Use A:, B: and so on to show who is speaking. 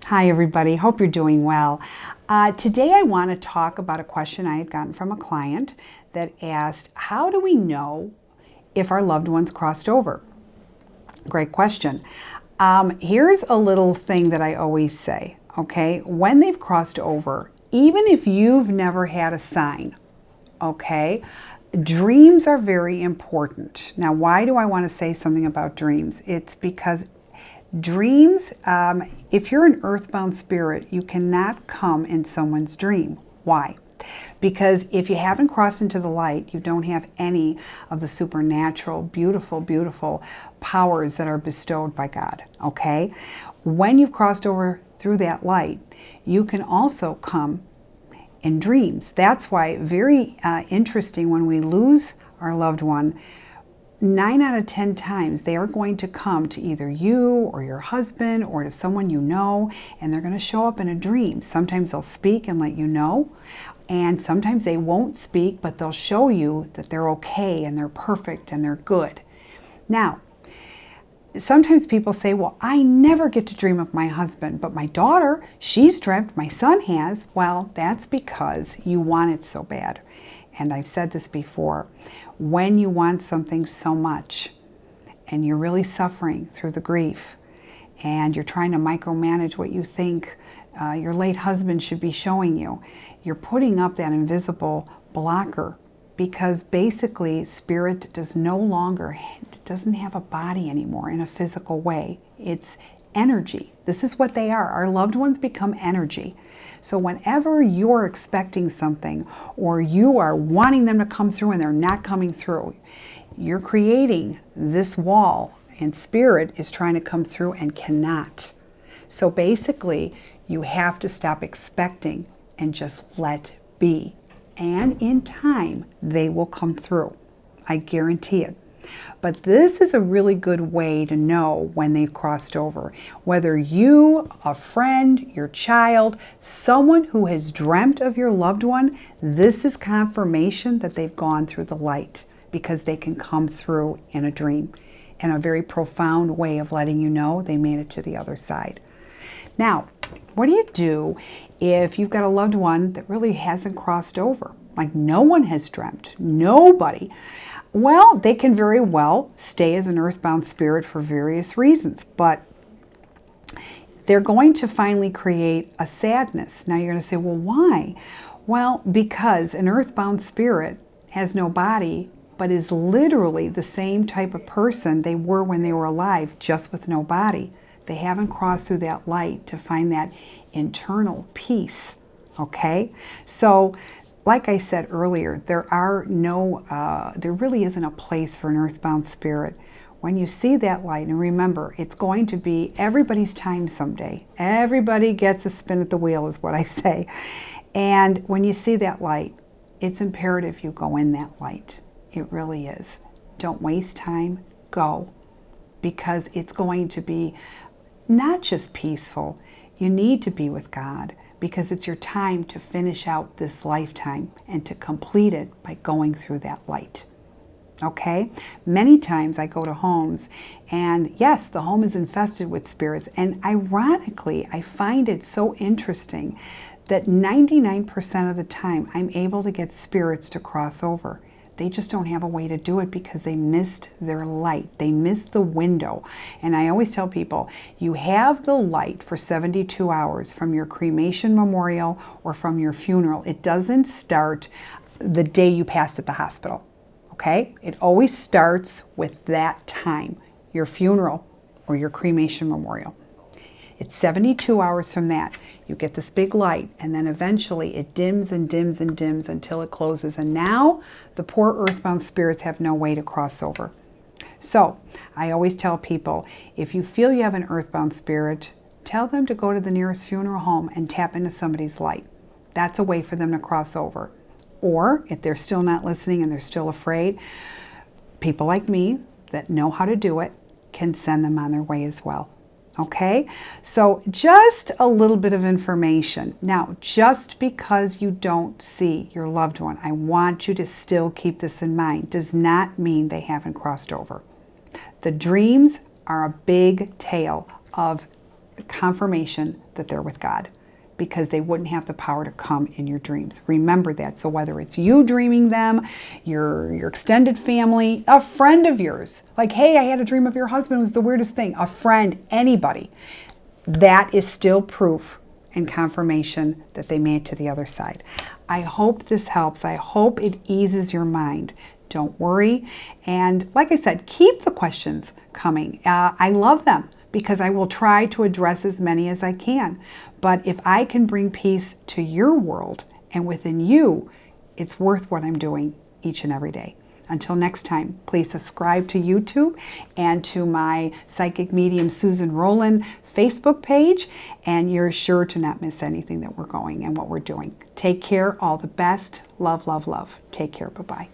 A: Hi, everybody. Hope you're doing well. Today, I want to talk about a question I had gotten from a client that asked, how do we know if our loved ones crossed over? Great question. Here's a little thing that I always say, okay? When they've crossed over, even if you've never had a sign, okay? Dreams are very important. Now, why do I want to say something about dreams? It's because dreams, if you're an earthbound spirit, you cannot come in someone's dream. Why? Because if you haven't crossed into the light, you don't have any of the supernatural, beautiful, beautiful powers that are bestowed by God, okay? When you've crossed over through that light, you can also come in dreams. That's why very interesting when we lose our loved one, 9 out of 10 times they are going to come to either you or your husband or to someone you know, and they're going to show up in a dream. Sometimes they'll speak and let you know, and sometimes they won't speak, but they'll show you that they're okay and they're perfect and they're good. Now, sometimes people say, well, I never get to dream of my husband, but my daughter, she's dreamt, my son has. Well, that's because you want it so bad. And I've said this before, when you want something so much and you're really suffering through the grief and you're trying to micromanage what you think your late husband should be showing you, you're putting up that invisible blocker, because basically spirit doesn't have a body anymore in a physical way. It's energy. This is what they are. Our loved ones become energy. So whenever you're expecting something or you are wanting them to come through and they're not coming through, you're creating this wall, and spirit is trying to come through and cannot. So basically, you have to stop expecting and just let be. And in time, they will come through. I guarantee it. But this is a really good way to know when they've crossed over. Whether you, a friend, your child, someone who has dreamt of your loved one, this is confirmation that they've gone through the light, because they can come through in a dream in a very profound way of letting you know they made it to the other side. Now, what do you do if you've got a loved one that really hasn't crossed over? Like no one has dreamt, nobody. Well, they can very well stay as an earthbound spirit for various reasons, but they're going to finally create a sadness. Now you're going to say, well, why? Well, because an earthbound spirit has no body, but is literally the same type of person they were when they were alive, just with no body. They haven't crossed through that light to find that internal peace, okay? So, like I said earlier, there really isn't a place for an earthbound spirit. When you see that light, and remember, it's going to be everybody's time someday. Everybody gets a spin at the wheel, is what I say. And when you see that light, it's imperative you go in that light. It really is. Don't waste time, go. Because it's going to be not just peaceful, you need to be with God, because it's your time to finish out this lifetime and to complete it by going through that light. Okay? Many times I go to homes, and yes, the home is infested with spirits, and ironically, I find it so interesting that 99% of the time I'm able to get spirits to cross over. They just don't have a way to do it because they missed their light. They missed the window. And I always tell people, you have the light for 72 hours from your cremation memorial or from your funeral. It doesn't start the day you passed at the hospital, okay? It always starts with that time, your funeral or your cremation memorial. It's 72 hours from that. You get this big light, and then eventually it dims and dims and dims until it closes. And now the poor earthbound spirits have no way to cross over. So I always tell people, if you feel you have an earthbound spirit, tell them to go to the nearest funeral home and tap into somebody's light. That's a way for them to cross over. Or if they're still not listening and they're still afraid, people like me that know how to do it can send them on their way as well. Okay, so just a little bit of information. Now, just because you don't see your loved one, I want you to still keep this in mind, does not mean they haven't crossed over. The dreams are a big tale of confirmation that they're with God, because they wouldn't have the power to come in your dreams. Remember that. So whether it's you dreaming them, your extended family, a friend of yours, like, hey, I had a dream of your husband, it was the weirdest thing, a friend, anybody, that is still proof and confirmation that they made it to the other side. I hope this helps. I hope it eases your mind. Don't worry. And like I said, keep the questions coming. I love them because I will try to address as many as I can. But if I can bring peace to your world and within you, it's worth what I'm doing each and every day. Until next time, please subscribe to YouTube and to my psychic medium Susan Rowlen Facebook page, and you're sure to not miss anything that we're going and what we're doing. Take care. All the best. Love, love, love. Take care. Bye-bye.